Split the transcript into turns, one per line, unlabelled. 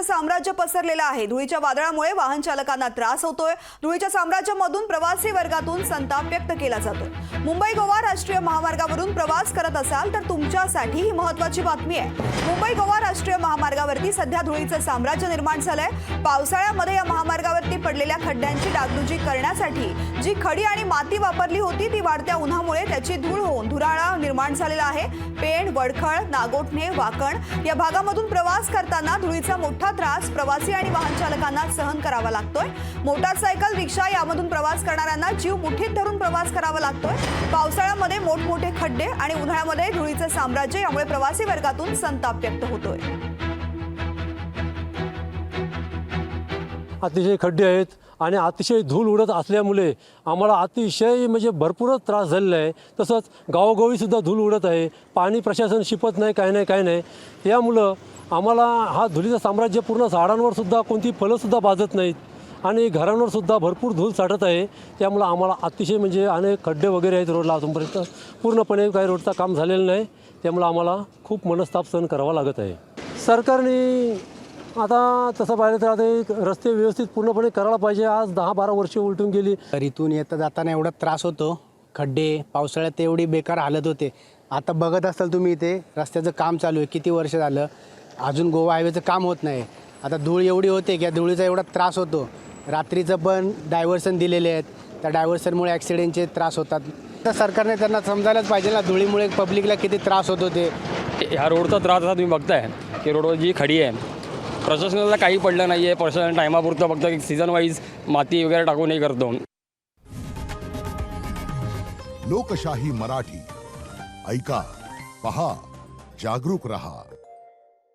धुळीचं साम्राज्य पसरलेलं आहे। धुळीच्या वादळामुळे वाहन चालकांना त्रास होतोय। धुळीच्या साम्राज्यामधून प्रवासी वर्गातून संताप व्यक्त केला जातोय। मुंबई गोवा राष्ट्रीय महामार्गावरून प्रवास करत असाल तर तुमच्यासाठी ही महत्त्वाची बातमी आहे। मुंबई गोवा राष्ट्रीय महामार्गावरती सध्या धुळीचं साम्राज्य निर्माण झालंय। पावसाळ्यामध्ये या महामार्गावरती पडलेल्या खड्ड्यांची डागडुजी करण्यासाठी जी खडी आणि माती वापरली होती ती वाढत्या उन्हामुळे त्याची धूळ होऊन धुराळा निर्माण झालेला आहे। पेण, वडखळ, नागोठणे, वाकण या भागामधून प्रवास करताना धुळीचा मोठा त्रास प्रवासी आणि वाहन चालकांना सहन करावा लागतोय। मोटारसायकल, रिक्षा यामधून प्रवास करणाऱ्यांना जीव मुठीत धरून प्रवास करावा लागतोय। पावसाळ्यामध्ये मोठमोठे खड्डे आणि उन्हाळ्यामध्ये धुळीचं साम्राज्य यामुळे प्रवासी वर्गातून संताप व्यक्त होतोय।
अतिशय खड्डे आहेत आणि अतिशय धूळ उडत असल्यामुळे आम्हाला अतिशय म्हणजे भरपूरच त्रास झालेला आहे। तसंच गावोगावी सुद्धा धूळ उडत आहे। पाणी प्रशासन शिपत नाही, काय नाही। त्यामुळं आम्हाला हा धुळीचं साम्राज्य पूर्ण झाडांवर सुद्धा कोणती फळंसुद्धा बाजत नाहीत आणि घरांवर सुद्धा भरपूर धूळ साठत आहे। त्यामुळं आम्हाला अतिशय म्हणजे अनेक खड्डे वगैरे आहेत रोडला, अजूनपर्यंत पूर्णपणे काही रोडचं काम झालेलं नाही। त्यामुळं आम्हाला खूप मनस्ताप सहन करावा लागत आहे। सरकारने आता तसं पाहिलं तर आता एक रस्ते व्यवस्थित पूर्णपणे करायला पाहिजे। आज 10-12 वर्षे उलटून गेली।
इथून येता जाताना एवढा त्रास होतो, खड्डे पावसाळ्यात एवढी बेकार हालत होते। आता बघत असाल तुम्ही इथे रस्त्याचं काम चालू आहे, किती वर्ष झालं अजून गोवा हायवेचं काम होत नाही। आता धूळ एवढी होते की धुळीचा एवढा त्रास होतो। रात्रीचं पण डायव्हर्सन दिलेले आहेत, त्या डायव्हर्सनमुळे ॲक्सिडेंटचे त्रास होतात। तर सरकारने त्यांना समजायलाच पाहिजे ना, धुळीमुळे पब्लिकला किती त्रास होत होते।
ह्या रोडचा त्रास आता तुम्ही बघताय की रोडवर जी खडी आहे, प्रशासनाला काही पडलं नाही आहे। प्रशासन टायमापुरतं फक्त सीझन वाईज माती वगैरे टाकून हे करतो।
लोकशाही मराठी ऐका, पहा, जागरूक रहा।